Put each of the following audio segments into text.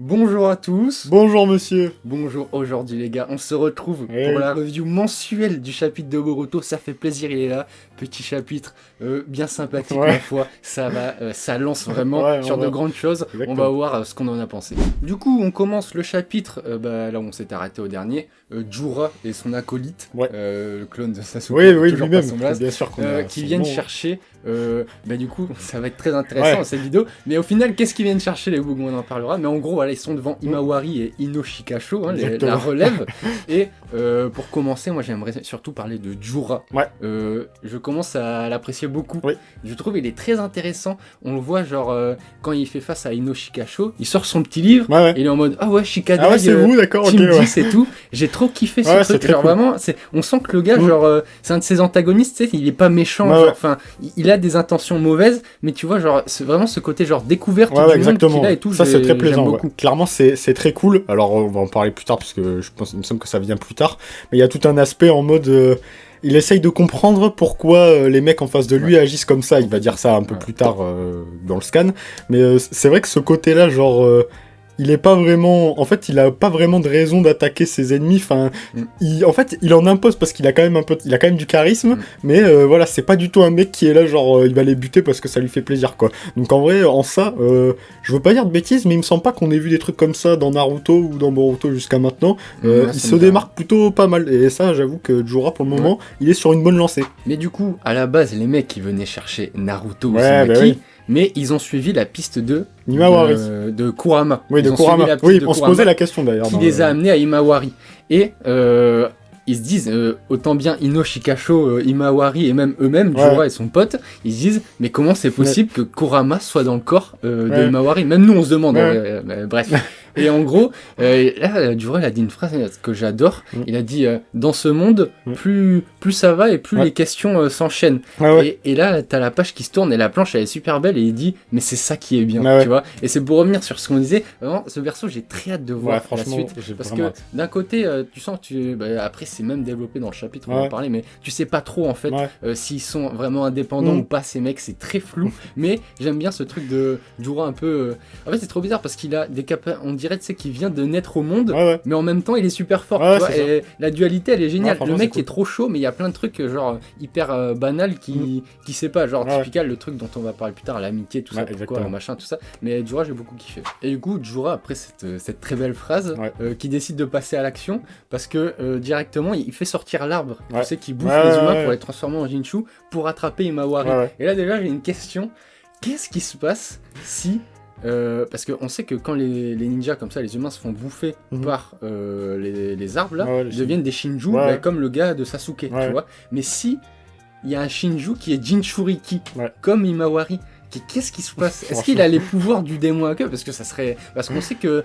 Bonjour à tous. Bonjour monsieur. Bonjour aujourd'hui les gars, on se retrouve Eh pour oui. la review mensuelle du chapitre de Boruto, ça fait plaisir, il est là, petit chapitre bien sympathique Ouais. ma foi, ça va, ça lance vraiment Ouais, sur on de va- grandes choses, on Exactement. va voir ce qu'on en a pensé. Du coup on commence le chapitre, là où on s'est arrêté au dernier, Jura et son acolyte, Ouais. le clone de Sasuke, Oui, oui, toujours pas lui-même. son blaze, Bien sûr qu'on a qui son viennent nom. chercher, du coup ça va être très intéressant Ouais. dans cette vidéo, mais au final qu'est-ce qu'ils viennent chercher les Bougs, on en parlera, mais en gros voilà ils sont devant Imawari et Inoshikasho, hein, Exactement. la relève, et pour commencer moi j'aimerais surtout parler de Jura. Ouais. Je commence à l'apprécier beaucoup, Oui. je trouve il est très intéressant, on le voit genre quand il fait face à Inoshikasho, il sort son petit livre, Ouais, ouais. et il est en mode ah ouais Shikadai, Ah ouais, c'est vous, d'accord, ok. Team Ouais. 10 et tout, j'ai trop kiffé ce Ouais, c'est truc, très genre cool. vraiment, on sent que le gars, genre, c'est un de ses antagonistes, tu sais, il est pas méchant, Ouais, genre, ouais. enfin, il a des intentions mauvaises, mais tu vois, genre, c'est vraiment ce côté, genre, découverte Ouais, du ouais, monde exactement. qu'il a et tout, Ça, c'est très j'aime plaisant. beaucoup. Ouais. Clairement, c'est très cool. Alors, on va en parler plus tard, parce que je pense, il me semble que ça vient plus tard. Mais il y a tout un aspect en mode. Il essaye de comprendre pourquoi les mecs en face de lui agissent comme ça. Il va dire ça un peu plus tard dans le scan. Mais c'est vrai que ce côté-là, genre. Il est pas vraiment... En fait, il a pas vraiment de raison d'attaquer ses ennemis. Enfin, en fait, il en impose parce qu'il a quand même il a quand même du charisme. Mais voilà, c'est pas du tout un mec qui est là, genre, il va les buter parce que ça lui fait plaisir, quoi. Donc en vrai, en ça, je veux pas dire de bêtises, mais il me semble pas qu'on ait vu des trucs comme ça dans Naruto ou dans Boruto jusqu'à maintenant. Ouais, Il ça se me démarque plutôt pas mal. Et ça, j'avoue que Jura, pour le moment, il est sur une bonne lancée. Mais du coup, à la base, les mecs, ils venaient chercher Naruto ou Ouais, Uzumaki, bah oui. mais ils ont suivi la piste de Imawari. de Kurama. Oui, Ils de ont suivi Kurama. la piste Oui, de on se Kurama, posait la question d'ailleurs. qui dans les le- a amenés à Imawari. Et ils se disent, autant bien Inoshikasho, Imawari et même eux-mêmes, Ouais. Jura et son pote, ils se disent, mais comment c'est possible que Kurama soit dans le corps de Ouais. Imawari? Même nous on se demande, Ouais. en vrai, mais bref. Et en gros, là, Jura il a dit une phrase que j'adore, il a dit, dans ce monde, plus ça va et plus Ouais. les questions s'enchaînent. Ouais, ouais. Et là, t'as la page qui se tourne et la planche elle est super belle et il dit mais c'est ça qui est bien, Ouais, ouais. tu vois. Et c'est pour revenir sur ce qu'on disait, vraiment ce perso j'ai très hâte de voir Ouais, la franchement, suite. j'ai Parce vraiment que hâte. d'un côté, tu sens que après c'est même développé dans le chapitre, on va en Ouais. parler, mais tu sais pas trop en fait Ouais. s'ils sont vraiment indépendants ou pas ces mecs, c'est très flou. Mais j'aime bien ce truc de Jura un peu. En fait c'est trop bizarre parce qu'il a des on dirait tu sais qu'il vient de naître au monde, Ouais, ouais. mais en même temps il est super fort. Ouais, tu vois, c'est ça. et la dualité elle est géniale. Ouais, franchement, le mec c'est cool. est trop chaud, mais il y a plein de trucs genre hyper banal qui sait pas, genre Ouais. typical le truc dont on va parler plus tard, l'amitié, tout ça, Ouais, pourquoi, exactement. machin, tout ça. Mais Jura, j'ai beaucoup kiffé. Et du coup, Jura, après cette très belle phrase, qui décide de passer à l'action, parce que directement, il fait sortir l'arbre, Ouais. tu sais, qui bouffe Ouais, les ouais, humains ouais. pour les transformer en Jinshu, pour attraper Imawari. Ouais, ouais. Et là, déjà, j'ai une question. Qu'est-ce qui se passe si... parce qu'on sait que quand les ninjas comme ça, les humains se font bouffer par les arbres là, Ouais, les ils deviennent des Shinju, Ouais. bah, comme le gars de Sasuke, Ouais. tu vois. Mais si il y a un Shinju qui est Jinchuriki, Ouais. comme Imawari, qu'est-ce qui se passe? Est-ce qu'il a les pouvoirs du démon à queue? Parce que ça serait... Parce qu'on sait que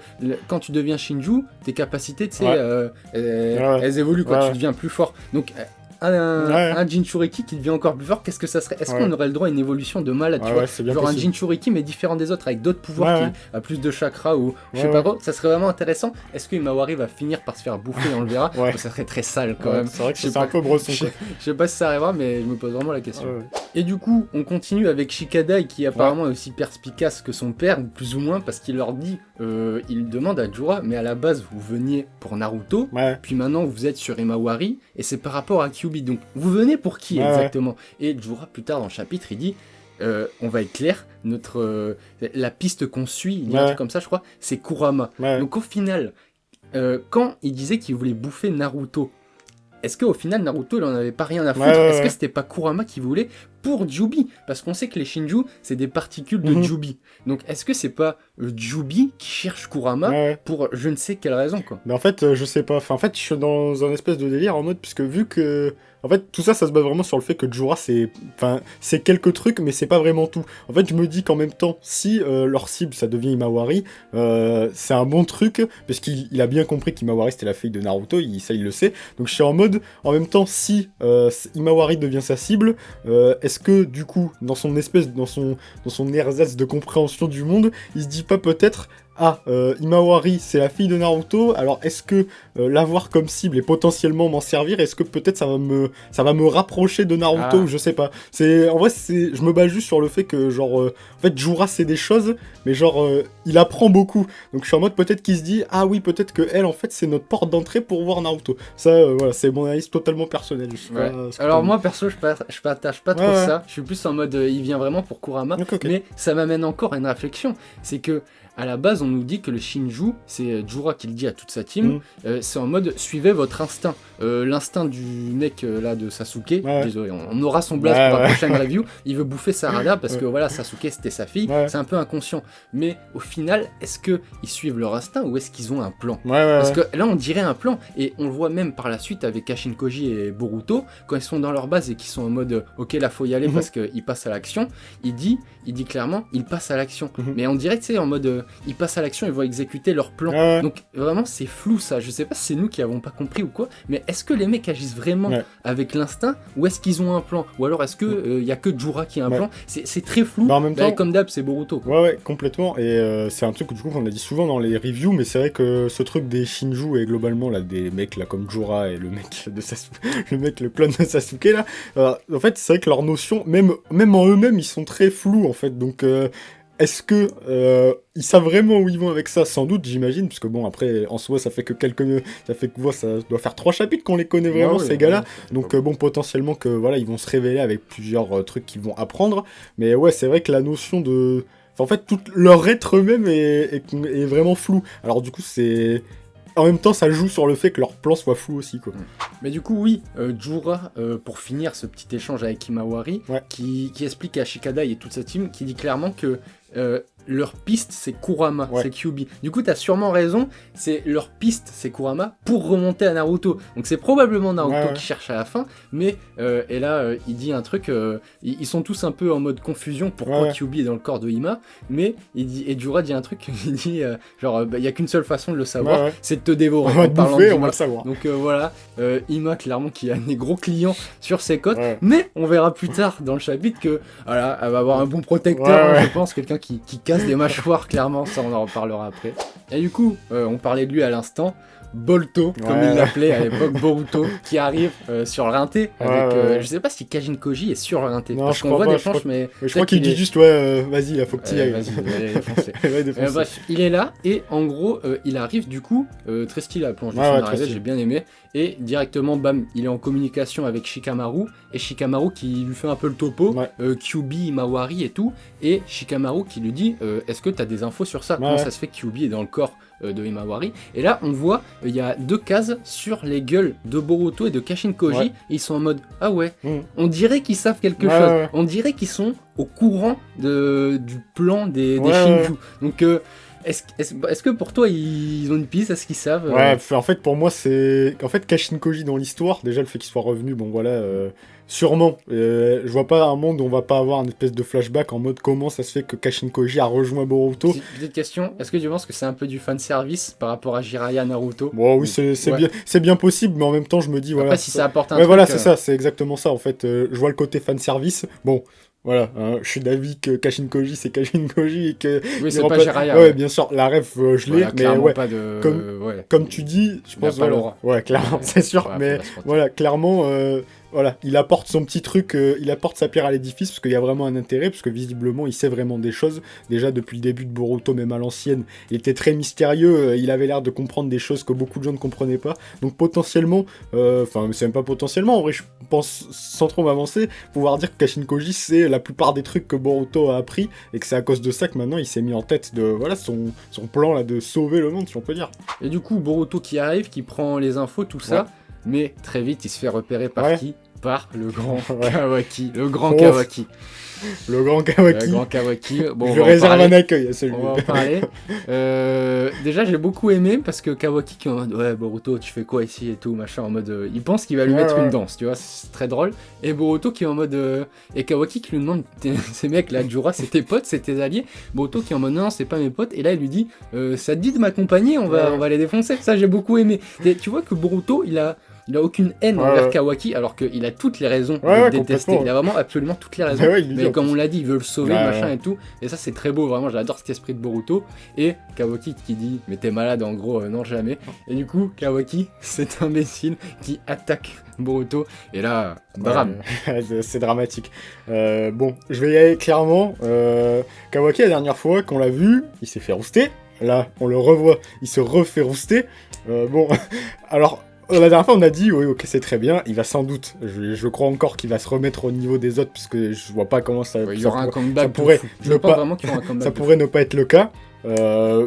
quand tu deviens Shinju, tes capacités, tu sais, Ouais. elles évoluent, quoi. Ouais. Tu deviens plus fort. Donc, un Jinchuriki qui devient encore plus fort, qu'est-ce que ça serait? Est-ce qu'on aurait le droit à une évolution de malade, tu vois? C'est bien Genre possible. un Jinchuriki mais différent des autres, avec d'autres pouvoirs qui a plus de chakra ou je sais Ouais, pas quoi, ça serait vraiment intéressant. Est-ce que Imawari va finir par se faire bouffer, on le verra? Ouais. Ça serait très sale quand Ouais, même. c'est vrai que Je sais c'est pas. un peu bresson, quoi. Je sais pas si ça arrivera, mais je me pose vraiment la question. Ouais, ouais. Et du coup, on continue avec Shikadai qui apparemment est aussi perspicace que son père, plus ou moins, parce qu'il leur dit, il demande à Jura, mais à la base vous veniez pour Naruto, Ouais. puis maintenant vous êtes sur Imawari, et c'est par rapport à Kyuubi. Donc vous venez pour qui Ouais, exactement? Et Jura plus tard dans le chapitre il dit, on va être clair, la piste qu'on suit, il dit un Ouais. truc comme ça je crois, c'est Kurama. Ouais. Donc au final, quand il disait qu'il voulait bouffer Naruto, est-ce qu'au final Naruto il en avait pas rien à foutre? Est-ce que c'était pas Kurama qui voulait pour Jubi? Parce qu'on sait que les Shinju c'est des particules de Jubi. Donc est-ce que c'est pas Jubi qui cherche Kurama pour je ne sais quelle raison quoi? Mais en fait, je sais pas. Enfin, en fait, je suis dans un espèce de délire en mode, puisque vu que. En fait, tout ça, ça se base vraiment sur le fait que Jura, c'est. Enfin, c'est quelques trucs, mais c'est pas vraiment tout. En fait, je me dis qu'en même temps, si leur cible, ça devient Imawari, c'est un bon truc, parce qu'il a bien compris qu'Imawari, c'était la fille de Naruto, ça, il le sait. Donc, je suis en mode, en même temps, si Imawari devient sa cible, est-ce que, du coup, dans son ersatz de compréhension du monde, il se dit pas peut-être. Himawari, c'est la fille de Naruto, alors est-ce que l'avoir comme cible et potentiellement m'en servir, est-ce que peut-être ça va me rapprocher de Naruto, je sais pas. En vrai, je me base juste sur le fait que, genre, en fait, Jura, c'est des choses, mais genre, il apprend beaucoup. Donc je suis en mode, peut-être qu'il se dit, ah oui, peut-être que elle, en fait, c'est notre porte d'entrée pour voir Naruto. Ça, voilà, c'est mon analyse totalement personnelle. Alors moi, perso, je partage pas trop ça. Je suis plus en mode, il vient vraiment pour Kurama, mais ça m'amène encore à une réflexion. C'est que, à la base, on nous dit que le Shinju, c'est Jura qui le dit à toute sa team, c'est en mode suivez votre instinct. L'instinct du mec là de Sasuke, désolé, on aura son blaze pour la prochaine review, il veut bouffer Sarada parce que voilà, Sasuke c'était sa fille, c'est un peu inconscient. Mais au final, est-ce qu'ils suivent leur instinct ou est-ce qu'ils ont un plan? Parce que là, on dirait un plan, et on le voit même par la suite avec Kashin Koji et Boruto, quand ils sont dans leur base et qu'ils sont en mode ok, là faut y aller parce qu'ils passent à l'action, il dit clairement, ils passent à l'action. Mais on dirait que c'est en mode ils passent à l'action, ils vont exécuter leur plan. Donc vraiment c'est flou ça, je sais pas si c'est nous qui avons pas compris ou quoi, mais est-ce que les mecs agissent vraiment avec l'instinct ou est-ce qu'ils ont un plan, ou alors est-ce que y a que Jura qui a un plan, c'est très flou. En même temps, comme d'hab c'est Boruto quoi. Ouais complètement, et c'est un truc du coup qu'on a dit souvent dans les reviews, mais c'est vrai que ce truc des Shinju et globalement là des mecs là comme Jura et le mec de le clone de Sasuke là, en fait c'est vrai que leurs notions, même en eux-mêmes, ils sont très flous en fait, donc est-ce que ils savent vraiment où ils vont avec ça? Sans doute, j'imagine, parce que bon, après, en soi, ça doit faire 3 chapitres qu'on les connaît vraiment, ces gars-là. Donc bon, potentiellement que voilà, ils vont se révéler avec plusieurs trucs qu'ils vont apprendre. Mais ouais, c'est vrai que la notion de... Enfin, en fait, tout leur être eux-mêmes est vraiment flou. Alors du coup, c'est... En même temps, ça joue sur le fait que leur plan soit flou aussi, quoi. Mais du coup, oui, Jura, pour finir ce petit échange avec Himawari, qui explique à Shikada et toute sa team, qui dit clairement que leur piste, c'est Kurama, c'est Kyuubi. Du coup, t'as sûrement raison, leur piste, c'est Kurama, pour remonter à Naruto. Donc c'est probablement Naruto qui cherche à la fin, mais, et là, il dit un truc, ils sont tous un peu en mode confusion, pourquoi Kyuubi est dans le corps de Hima, mais, et Jura dit un truc, il dit, il y a qu'une seule façon de le savoir, c'est de te dévorer. On va te bouffer, on va le savoir. Donc voilà, Hima, clairement, qui a des gros clients sur ses côtes, mais on verra plus tard dans le chapitre que, voilà, elle va avoir un bon protecteur, je pense, quelqu'un qui casse des mâchoires, clairement, ça on en reparlera après. Et du coup, on parlait de lui à l'instant, Bolto, comme il l'appelait à l'époque, Boruto, qui arrive sur le rinté, avec, je sais pas si Kashin Koji est sur le rinté, parce qu'on voit des planches, mais... Je crois qu'il dit juste, vas-y, là, faut que tu y ailles. Vas-y, défoncer. Bref, il est là, et en gros, il arrive du coup, très stylé la planche de son arrivée, j'ai bien aimé, et directement, bam, il est en communication avec Shikamaru, et Shikamaru qui lui fait un peu le topo, Kyuubi, Himawari et tout, et Shikamaru qui lui dit, est-ce que t'as des infos sur ça? Comment ça se fait que Kyuubi est dans le corps de Himawari? Et là, on voit, il y a 2 cases sur les gueules de Boruto et de Kashin Koji, et ils sont en mode, ah ouais, on dirait qu'ils savent quelque chose, on dirait qu'ils sont au courant du plan des Shinju. Donc, est-ce que pour toi, ils ont une piste? Est-ce qu'ils savent en fait, pour moi, c'est... En fait, Kashin Koji dans l'histoire, déjà, le fait qu'il soit revenu, bon, voilà... Sûrement, je vois pas un monde où on va pas avoir une espèce de flashback en mode comment ça se fait que Kashin Koji a rejoint Boruto. Petite question, est-ce que tu penses que c'est un peu du fanservice par rapport à Jiraiya Naruto? Bon, oui, c'est bien possible, mais en même temps je me dis voilà. Après, si ça apporte un truc... voilà, c'est ça, c'est exactement ça en fait. Je vois le côté fanservice. Bon, voilà, je suis d'avis que Kashin Koji c'est Kashin Koji et que... Oui, c'est pas Jiraiya. Ouais, bien sûr, la ref, je l'ai, mais ouais, pas de... comme tu dis, je pense... Ouais, clairement, c'est sûr, mais voilà, clairement... Voilà, il apporte son petit truc, il apporte sa pierre à l'édifice parce qu'il y a vraiment un intérêt, parce que visiblement il sait vraiment des choses. Déjà depuis le début de Boruto, même à l'ancienne, il était très mystérieux, il avait l'air de comprendre des choses que beaucoup de gens ne comprenaient pas. Donc potentiellement, enfin c'est même pas potentiellement, en vrai je pense sans trop m'avancer, pouvoir dire que Kashin Koji c'est la plupart des trucs que Boruto a appris, et que c'est à cause de ça que maintenant il s'est mis en tête de voilà son plan là de sauver le monde si on peut dire. Et du coup Boruto qui arrive, qui prend les infos, tout ça... Mais très vite, il se fait repérer par qui? Par le grand Kawaki. Le grand Kawaki. Le grand Kawaki. Le grand Kawaki. Bon, je réserve un accueil à celui-là. On va en parler. Déjà, j'ai beaucoup aimé parce que Kawaki qui est en mode ouais, Boruto, tu fais quoi ici et tout, machin, en mode. Il pense qu'il va lui mettre une danse, tu vois, c'est très drôle. Et Boruto qui est en mode. Et Kawaki qui lui demande ces mecs là, Jura, c'est tes potes, c'est tes alliés. Boruto qui est en mode non, c'est pas mes potes. Et là, il lui dit ça te dit de m'accompagner, on va les défoncer. Ça, j'ai beaucoup aimé. Et tu vois que Boruto, il a il a aucune haine envers Kawaki, alors qu'il a toutes les raisons de le détester. Il a vraiment absolument toutes les raisons. Mais comme on l'a dit, il veut le sauver, machin et tout. Et ça, c'est très beau, vraiment. J'adore cet esprit de Boruto. Et Kawaki qui dit, mais t'es malade, en gros, non, jamais. Et du coup, Kawaki, cet imbécile qui attaque Boruto. Et là, drame. C'est dramatique. Bon, je vais y aller clairement. Kawaki, la dernière fois qu'on l'a vu, il s'est fait rouster. Là, on le revoit, il se refait rouster. Bon, alors, la dernière fois, on a dit, oui, ok, c'est très bien, il va sans doute, je crois encore qu'il va se remettre au niveau des autres, puisque je vois pas comment ça... il y aura un comeback. Ça pourrait, je pense vraiment qu'il y aura un comeback. Ça pourrait ne pas être le cas.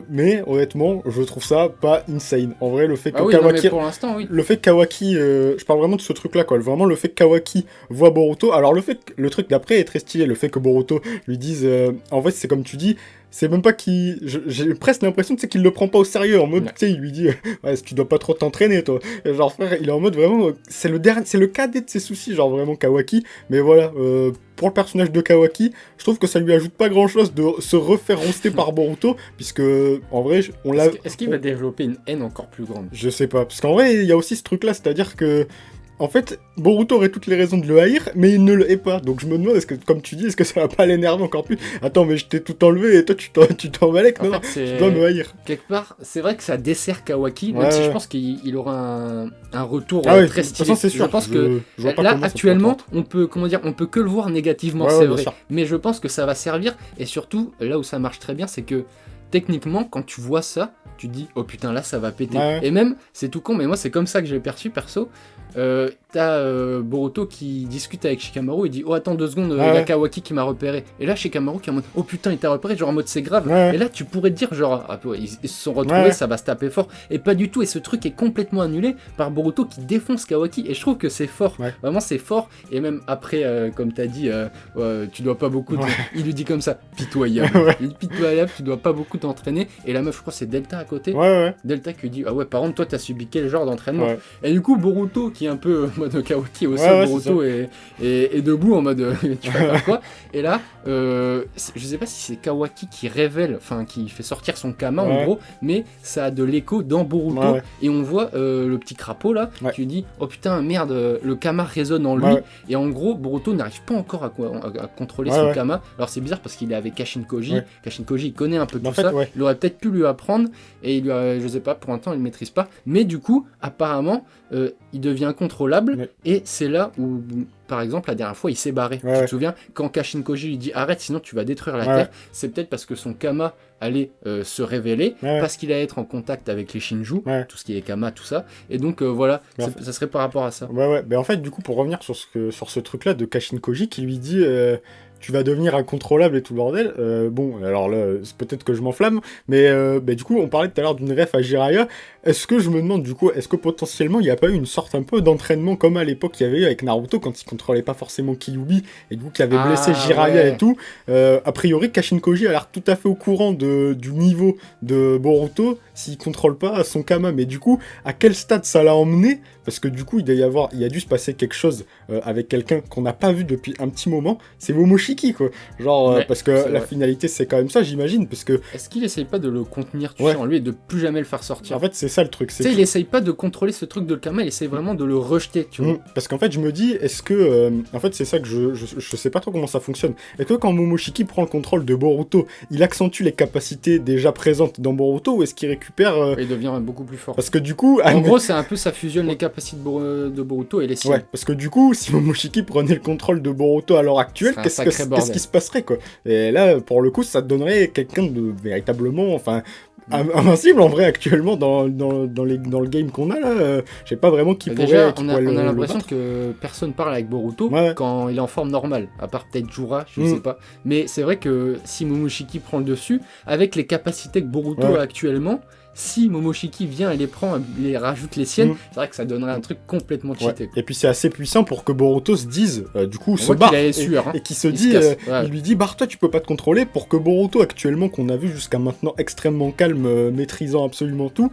Mais honnêtement, je trouve ça pas insane. En vrai, le fait que Kawaki, pour l'instant, oui. Le fait que Kawaki, je parle vraiment de ce truc-là, quoi. Vraiment, le fait que Kawaki voit Boruto. Alors, le truc d'après est très stylé. Le fait que Boruto lui dise, en fait, c'est comme tu dis. C'est même pas qu'il... J'ai presque l'impression qu'il le prend pas au sérieux, en mode, tu sais, il lui dit « Ouais, tu dois pas trop t'entraîner, toi. » Genre, frère, il est en mode vraiment... C'est le cadet de ses soucis, genre, vraiment, Kawaki. Mais voilà, pour le personnage de Kawaki, je trouve que ça lui ajoute pas grand-chose de se refaire roaster par Boruto, puisque, en vrai, on l'a... Est-ce qu'il va développer une haine encore plus grande? Je sais pas, parce qu'en vrai, il y a aussi ce truc-là, c'est-à-dire que... En fait, Boruto aurait toutes les raisons de le haïr, mais il ne le hait pas. Donc je me demande, est-ce que, comme tu dis, est-ce que ça va pas l'énerver encore plus? Attends, mais je t'ai tout enlevé et toi tu t'en balèques? Non, tu dois me haïr. Quelque part, c'est vrai que ça dessert Kawaki, même si je pense qu'il aura un retour très stylé. De toute façon, c'est sûr. Je pense que là, actuellement, on peut que le voir négativement, c'est vrai. Mais je pense que ça va servir, et surtout, là où ça marche très bien, c'est que techniquement, quand tu vois ça, tu te dis, oh putain, là ça va péter. Et même, c'est tout con, mais moi c'est comme ça que je l'ai perçu perso. T'as Boruto qui discute avec Shikamaru, il dit oh attends 2 secondes, il y a Kawaki qui m'a repéré. Et là Shikamaru qui est en mode oh putain il t'a repéré, genre en mode c'est grave. Et là tu pourrais te dire genre ils se sont retrouvés, ça va se taper fort. Et pas du tout, et ce truc est complètement annulé par Boruto qui défonce Kawaki. Et je trouve que c'est fort, vraiment c'est fort. Et même après, comme t'as dit, tu dois pas beaucoup, il lui dit comme ça, pitoyable. Il dit pitoyable, tu dois pas beaucoup t'entraîner. Et la meuf, je crois c'est Delta à côté. Delta qui lui dit ah ouais par contre toi t'as subi quel genre d'entraînement. Et du coup Boruto qui est un peu en mode Kawaki aussi, Boruto est debout en mode tu vas faire quoi. Et là je sais pas si c'est Kawaki qui révèle, enfin qui fait sortir son Kama en gros, mais ça a de l'écho dans Boruto et on voit le petit crapaud là qui lui dit oh putain merde le Kama résonne en lui. Et en gros Boruto n'arrive pas encore à contrôler son Kama. Alors c'est bizarre parce qu'il est avec Kashin Koji. Kashin Koji il connaît un peu tout ça, il aurait peut-être pu lui apprendre et il lui a, je sais pas, pour l'instant il ne maîtrise pas, mais du coup apparemment il devient incontrôlable et c'est là où par exemple la dernière fois il s'est barré. Tu te souviens quand Kashin Koji lui dit arrête sinon tu vas détruire la terre, c'est peut-être parce que son Kama allait se révéler, parce qu'il allait être en contact avec les Shinju, tout ce qui est Kama, tout ça, et donc voilà, ça serait par rapport à ça. Mais en fait du coup pour revenir sur ce truc là de Kashin Koji qui lui dit tu vas devenir incontrôlable et tout le bordel. Bon, alors là, c'est peut-être que je m'enflamme, mais du coup, on parlait tout à l'heure d'une ref à Jiraiya. Est-ce que je me demande, du coup, est-ce que potentiellement, il n'y a pas eu une sorte un peu d'entraînement comme à l'époque il y avait eu avec Naruto, quand il contrôlait pas forcément Kyuubi, et du coup, qui avait blessé Jiraiya et tout. A priori, Kashin Koji a l'air tout à fait au courant du niveau de Boruto, s'il contrôle pas son Kama. Mais du coup, à quel stade ça l'a emmené? Parce que du coup, il a dû se passer quelque chose avec quelqu'un qu'on n'a pas vu depuis un petit moment. C'est Momoshiki, quoi. Genre, parce que la finalité, c'est quand même ça, j'imagine. Parce que... Est-ce qu'il essaye pas de le contenir, tu sais, en lui, et de plus jamais le faire sortir? En fait, c'est ça le truc. Tu sais, il essaye pas de contrôler ce truc de Kama, il essaye vraiment de le rejeter, tu vois. Parce qu'en fait, je me dis, est-ce que... en fait, c'est ça que je sais pas trop comment ça fonctionne. Est-ce que quand Momoshiki prend le contrôle de Boruto, il accentue les capacités déjà présentes dans Boruto, ou est-ce qu'il récupère... Il devient beaucoup plus fort. Parce que du coup... En gros, c'est un peu, ça fusionne les capacités de Boruto et les siennes. Parce que du coup, si Momoshiki prenait le contrôle de Boruto à l'heure actuelle, qu'est-ce qui se passerait, quoi? Et là, pour le coup, ça donnerait quelqu'un de véritablement, enfin... invincible en vrai actuellement dans le game qu'on a là, je sais pas vraiment qui pourrait. Déjà, on a l'impression que personne parle avec Boruto quand il est en forme normale, à part peut-être Jura, je sais pas. Mais c'est vrai que si Momoshiki prend le dessus, avec les capacités que Boruto a actuellement, si Momoshiki vient et les prend, et rajoute les siennes, c'est vrai que ça donnerait un truc complètement cheaté. Et puis c'est assez puissant pour que Boruto se dise, du coup, se barre, et qu'il se dit, il lui dit, barre-toi, tu peux pas te contrôler, pour que Boruto actuellement, qu'on a vu jusqu'à maintenant extrêmement calme, maîtrisant absolument tout,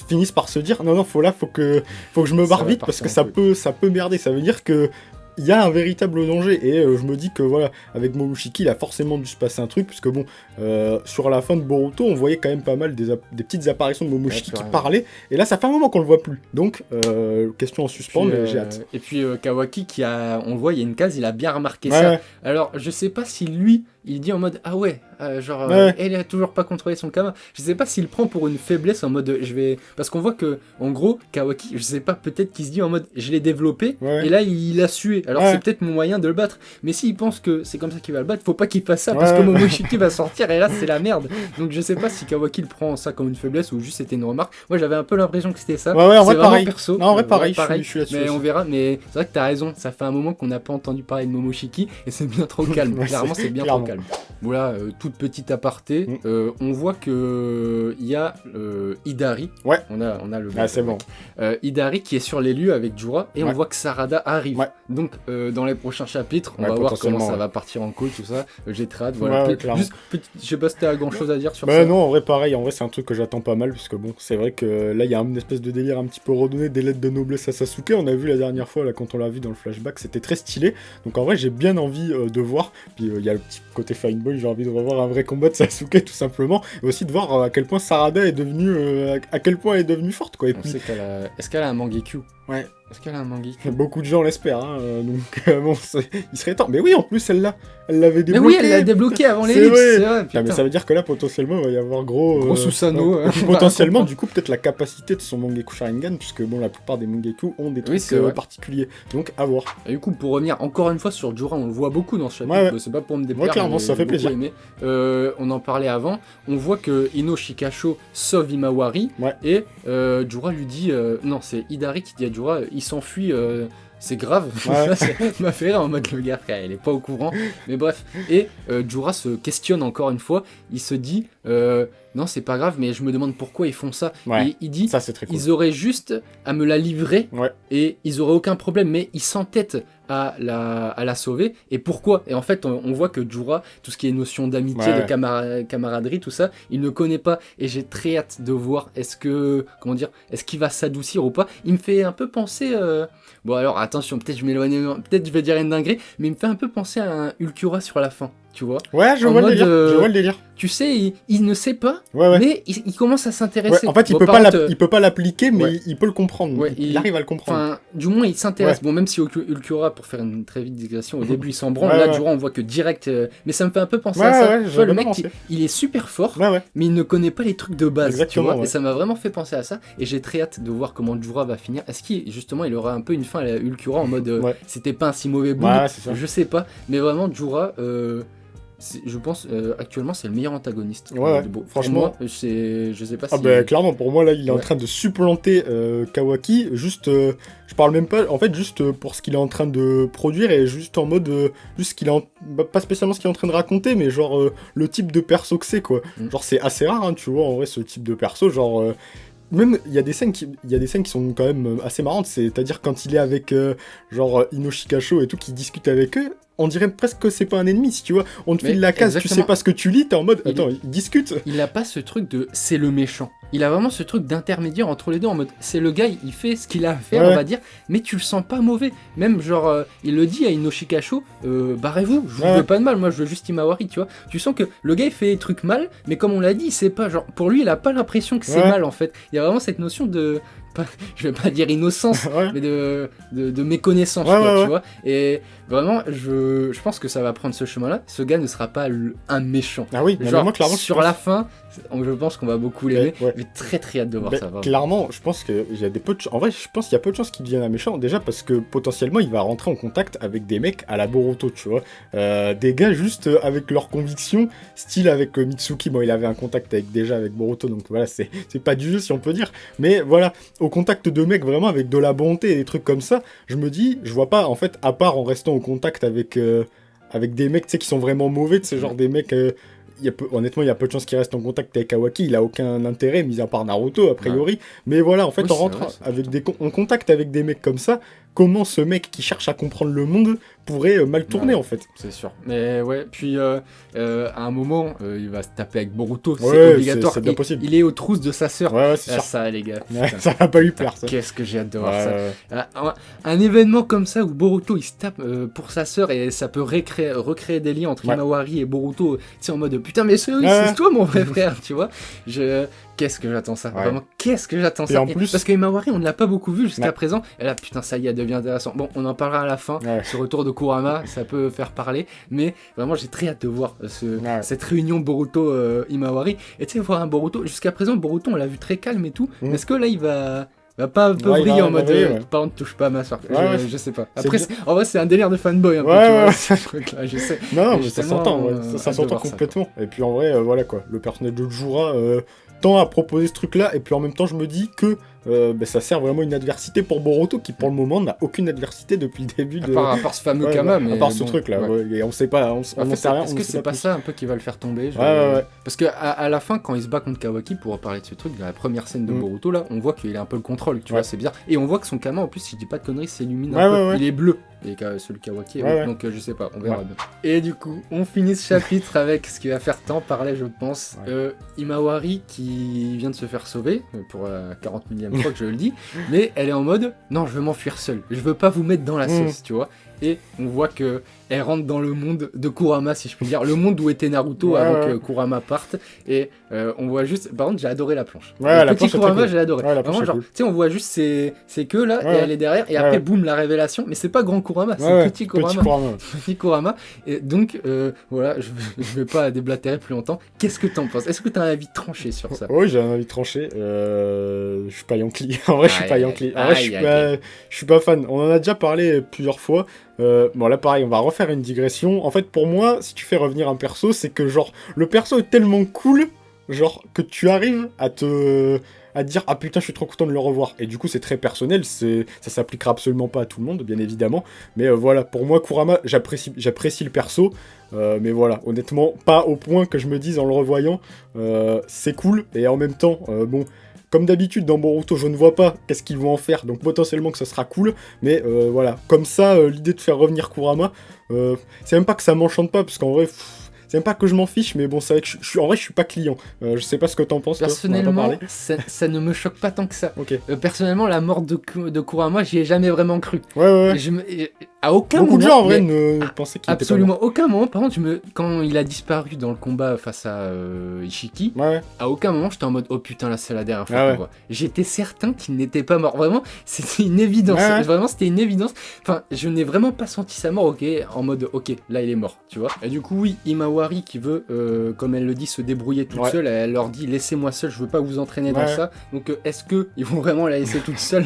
finisse par se dire, non, faut que je me barre vite, parce que ça peut merder. Ça veut dire que il y a un véritable danger, et je me dis que voilà, avec Momoshiki, il a forcément dû se passer un truc, puisque bon, sur la fin de Boruto, on voyait quand même pas mal des petites apparitions de Momoshiki qui parlaient, et là ça fait un moment qu'on le voit plus, donc question en suspens, mais j'ai hâte. Et puis Kawaki, on le voit, il y a une case, il a bien remarqué ça. Alors je sais pas si lui, il dit en mode ah ouais, elle a toujours pas contrôlé son Kama. Je sais pas s'il prend pour une faiblesse en mode parce qu'on voit que en gros Kawaki, je sais pas, peut-être qu'il se dit en mode je l'ai développé et là il a sué. Alors c'est peut-être mon moyen de le battre, mais s'il pense que c'est comme ça qu'il va le battre, faut pas qu'il fasse ça parce que Momoshiki va sortir et là c'est la merde. Donc je sais pas si Kawaki le prend ça comme une faiblesse ou juste c'était une remarque. Moi j'avais un peu l'impression que c'était ça. En vrai, vraiment perso. Non, en vrai pareil, je suis là-dessus. Mais on verra. Mais c'est vrai que t'as raison. Ça fait un moment qu'on n'a pas entendu parler de Momoshiki et c'est bien trop calme. Clairement c'est bien trop calme. Voilà, toute petite aparté. On voit que il y a Hidari. Ouais. On a le. Ah c'est bon. Hidari qui est sur les lieux avec Jura et on voit que Sarada arrive. Donc dans les prochains chapitres, on va voir comment ça va partir en call, tout ça. J'ai très hâte. Voilà. Juste, je sais pas si t'as grand chose à dire sur ça. Non, en vrai pareil. En vrai c'est un truc que j'attends pas mal puisque bon, c'est vrai que là il y a une espèce de délire un petit peu redonné des lettres de noblesse à Sasuke. On a vu la dernière fois là quand on l'a vu dans le flashback, c'était très stylé. Donc en vrai j'ai bien envie de voir. Puis il y a le petit côté fine boy, j'ai envie de revoir un vrai combat de Sasuke tout simplement, et aussi de voir à quel point Sarada est devenue à quel point elle est devenue forte quoi. Et puis... Est-ce qu'elle a un Mangekyu? Ouais. Est-ce qu'elle a un Mangekyu? Beaucoup de gens l'espèrent, hein, donc bon, il serait temps. Mais oui, en plus, elle l'avait débloqué. Mais oui, elle l'a débloqué avant l'ellipse, c'est vrai. Ah, mais ça veut dire que là, potentiellement, il va y avoir gros Susanoo. Potentiellement, du coup, peut-être la capacité de son Mangekyou Sharingan, puisque bon, la plupart des Mangekyou ont des trucs particuliers. Donc, à voir. Et du coup, pour revenir encore une fois sur Jura, on le voit beaucoup dans ce chapitre. C'est pas pour me déplaire. Clairement, ça fait plaisir. On en parlait avant. On voit que Ino Shikasho sauve Imawari. Et Jura lui dit... non, c'est Hidari qui dit à Jura, il s'enfuit... c'est grave, ça m'a fait rire en mode le gars, frère, il est pas au courant. Mais bref, et Jura se questionne encore une fois, il se dit non, c'est pas grave, mais je me demande pourquoi ils font ça. Et il dit ça, c'est très cool. Ils auraient juste à me la livrer et ils auraient aucun problème, mais ils s'entêtent à la sauver. Et pourquoi? Et en fait, on voit que Jura, tout ce qui est notion d'amitié, de camaraderie, tout ça, il ne connaît pas. Et j'ai très hâte de voir est-ce qu'il va s'adoucir ou pas. Il me fait un peu penser. Bon, alors attention, peut-être je m'éloigne, peut-être je vais dire une dinguerie, mais il me fait un peu penser à un Ulquiorra sur la fin. Tu vois? Ouais, je vois le délire. Tu sais, il ne sait pas, mais il commence à s'intéresser. En fait, il peut pas l'appliquer, mais il peut le comprendre. Il arrive à le comprendre. Enfin, du moins, il s'intéresse. Bon, même si Ulquiorra, pour faire une très vite digression, au début, il s'en branle. Là, Jura, on voit que direct... mais ça me fait un peu penser à ça. Tu vois, le mec, il est super fort, mais il ne connaît pas les trucs de base. Exactement, tu vois. Et ça m'a vraiment fait penser à ça. Et j'ai très hâte de voir comment Jura va finir. Est-ce qu'il aura un peu une fin à la Ulquiorra en mode... C'était pas un si mauvais bout. Je sais pas. Mais vraiment, Jura... je pense actuellement c'est le meilleur antagoniste. Franchement, je sais pas si. Clairement, pour moi là, il est en train de supplanter Kawaki. Juste, je parle même pas. En fait, juste pour ce qu'il est en train de produire et juste en mode, juste qu'il pas spécialement ce qu'il est en train de raconter, mais genre le type de perso que c'est quoi. Genre c'est assez rare, hein, tu vois, en vrai, ce type de perso, genre. Même il y a des scènes qui sont quand même assez marrantes, c'est-à-dire quand il est avec genre Ino Shikasho et tout, qui discute avec eux, on dirait presque que c'est pas un ennemi, si tu vois, on te file la case, tu sais pas ce que tu lis, t'es en mode attends, il discute. Il a pas ce truc de c'est le méchant. Il a vraiment ce truc d'intermédiaire entre les deux en mode c'est le gars, il fait ce qu'il a à faire, on va dire, mais tu le sens pas mauvais. Même genre il le dit à Ino Shikasho, barrez-vous, je vous veux pas de mal, moi je veux juste Imawari, tu vois. Tu sens que le gars il fait des trucs mal, mais comme on l'a dit, c'est pas genre pour lui il a pas l'impression que c'est mal en fait. Il y a vraiment cette notion de je vais pas dire innocence, mais de méconnaissance, tu vois. Et vraiment, je pense que ça va prendre ce chemin-là. Ce gars ne sera pas un méchant. Ah oui, genre, moi, clairement, sur la fin, je pense qu'on va beaucoup l'aimer. J'ai très très hâte de voir ça. Vraiment. Clairement, je pense qu'il y a en vrai, je pense qu'il y a peu de chances qu'il devienne un méchant. Déjà parce que potentiellement, il va rentrer en contact avec des mecs à la Boruto, tu vois. Des gars juste avec leurs convictions, style avec Mitsuki. Bon, il avait un contact déjà avec Boruto, donc voilà, c'est pas du jeu si on peut dire. Mais voilà. Au contact de mecs vraiment avec de la bonté et des trucs comme ça, je me dis, je vois pas, en fait, à part en restant au contact avec des mecs, tu sais, qui sont vraiment mauvais, tu sais, genre des mecs, honnêtement, il y a peu de chances qu'il reste en contact avec Kawaki, il a aucun intérêt, mis à part Naruto, a priori, mais voilà, en fait, on rentre en contact avec des mecs comme ça, comment ce mec qui cherche à comprendre le monde pourrait mal tourner en fait. C'est sûr. Mais ouais, puis à un moment, il va se taper avec Boruto, c'est obligatoire. C'est bien possible. Il est aux trousses de sa sœur. Ouais, c'est sûr. Ça, les gars. Ça va pas lui plaire, ça. Qu'est-ce que j'ai hâte de voir ça. Un événement comme ça où Boruto il se tape pour sa sœur et ça peut recréer des liens entre Himawari et Boruto, tu sais, en mode putain, mais c'est toi mon vrai frère, tu vois. Qu'est-ce que j'attends ça. Vraiment, qu'est-ce que j'attends ça. En plus... Parce que Himawari, on ne l'a pas beaucoup vu jusqu'à présent. Et là, putain, ça y est, devient intéressant. Bon, on en parlera à la fin. Ce retour de Kurama, ça peut faire parler. Mais vraiment, j'ai très hâte de voir cette réunion Boruto-Himawari. Et tu sais, voir un Boruto. Jusqu'à présent, Boruto, on l'a vu très calme et tout. Mais est-ce que là, il va pas briller en mode par contre, touche pas à ma soeur. Je sais pas. Après, en vrai, c'est un délire de fanboy un peu, tu vois, ce truc-là, je sais. Non, mais ça s'entend, ça s'entend complètement. Et puis en vrai, voilà quoi, le personnage de Jura tend à proposer ce truc-là, et puis en même temps, je me dis que ça sert vraiment une adversité pour Boruto qui pour le moment n'a aucune adversité depuis le début de... À part ce fameux Kama, mais... À part ce truc là, et on sait pas, on sait rien. Est-ce que c'est pas ça un peu qui va le faire tomber Parce que à la fin, quand il se bat contre Kawaki, pour parler de ce truc, dans la première scène de Boruto là, on voit qu'il a un peu le contrôle, tu vois, c'est bizarre. Et on voit que son Kama, en plus, si je dis pas de conneries, s'illumine un peu, il est bleu. Et celui de Kawaki, donc je sais pas, on verra bien. Et du coup, on finit ce chapitre avec ce qui va faire tant parler, je pense. Himawari qui vient de se faire sauver, pour la 40 millième fois que je le dis, mais elle est en mode non, je veux m'enfuir seule, je veux pas vous mettre dans la sauce, tu vois. Et on voit que elle rentre dans le monde de Kurama, si je puis dire, le monde où était Naruto avant que Kurama parte. Et on voit juste, par contre, j'ai adoré la planche. Le petit Kurama, j'ai adoré. Vraiment, genre, tu sais, on voit juste ses queues là, et elle est derrière, et après, boum, la révélation. Mais c'est pas grand Kurama, c'est petit Kurama. Petit Kurama. Et donc, voilà, je vais pas déblatérer plus longtemps. Qu'est-ce que t'en penses? Est-ce que t'as un avis tranché sur ça? Oui, j'ai un avis tranché. Je suis pas Yankee. En vrai, je suis pas Yankee. En vrai, je suis pas fan. On en a déjà parlé plusieurs fois. Bon là pareil, on va refaire une digression. En fait pour moi, si tu fais revenir un perso, c'est que genre le perso est tellement cool, genre que tu arrives à dire ah putain je suis trop content de le revoir. Et du coup c'est très personnel, ça s'appliquera absolument pas à tout le monde bien évidemment. Mais voilà, pour moi Kurama, j'apprécie le perso. Mais voilà, honnêtement, pas au point que je me dise en le revoyant, c'est cool. Et en même temps, bon... Comme d'habitude dans Boruto, je ne vois pas qu'est-ce qu'ils vont en faire, donc potentiellement que ça sera cool, mais voilà, comme ça, l'idée de faire revenir Kurama, c'est même pas que ça m'enchante pas, parce qu'en vrai, c'est même pas que je m'en fiche, mais bon, c'est vrai que en vrai, je suis pas client. Je sais pas ce que t'en penses. Personnellement, ça ne me choque pas tant que ça. Okay. Personnellement, la mort de Kurama, j'y ai jamais vraiment cru. Ouais. À aucun moment. Beaucoup de gens en vrai ne pensaient qu'il était absolument aucun moment. Par contre, quand il a disparu dans le combat face à Ishiki, à aucun moment j'étais en mode oh putain là c'est la dernière fois qu'on voit. J'étais certain qu'il n'était pas mort. Vraiment, c'était une évidence. Vraiment, c'était une évidence. Enfin, je n'ai vraiment pas senti sa mort. En mode ok, là il est mort, tu vois. Et du coup oui, Himawari qui veut, comme elle le dit, se débrouiller toute seule. Elle leur dit laissez-moi seule, je veux pas vous entraîner dans ça. Donc est-ce que ils vont vraiment la laisser toute seule?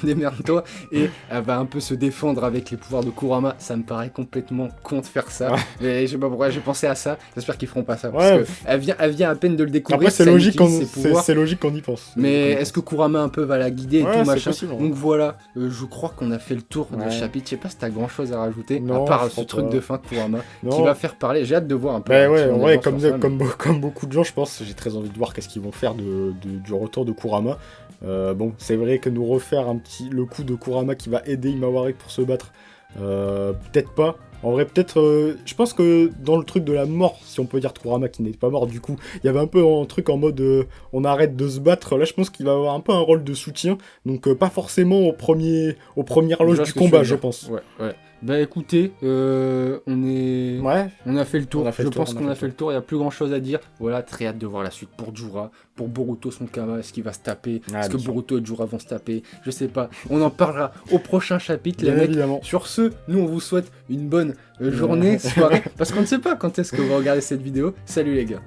Démerde-toi. Et elle va un peu se défendre avec les pouvoirs de Kurama, ça me paraît complètement con de faire ça. Mais je sais pas pourquoi j'ai pensé à ça. J'espère qu'ils feront pas ça. Parce que elle vient à peine de le découvrir. Après, c'est logique qu'on y pense. Mais est-ce que Kurama un peu va la guider et tout machin possible, Donc voilà, je crois qu'on a fait le tour de ce chapitre. Je sais pas si t'as grand chose à rajouter, à part ce truc de fin de Kurama qui va faire parler. J'ai hâte de voir un peu. Comme beaucoup de gens, je pense, j'ai très envie de voir qu'est-ce qu'ils vont faire du retour de Kurama. Bon, c'est vrai que nous refaire le coup de Kurama qui va aider Himawari pour se battre. Peut-être pas. En vrai, peut-être. Je pense que dans le truc de la mort, si on peut dire Kurama qui n'est pas mort, du coup, il y avait un peu un truc en mode on arrête de se battre. Là, je pense qu'il va avoir un peu un rôle de soutien. Donc, pas forcément aux premières loges du combat, je pense. Ouais. Bah écoutez, on a fait le tour. Je pense qu'on a fait le tour. Il n'y a plus grand chose à dire. Voilà, très hâte de voir la suite pour Jura, pour Boruto son Kama. Est-ce qu'il va se taper? Est-ce que Boruto et Jura vont se taper? Je sais pas. On en parlera au prochain chapitre, les mecs. Évidemment. Sur ce, nous on vous souhaite une bonne journée, soirée, parce qu'on ne sait pas quand est-ce que vous regardez cette vidéo. Salut les gars.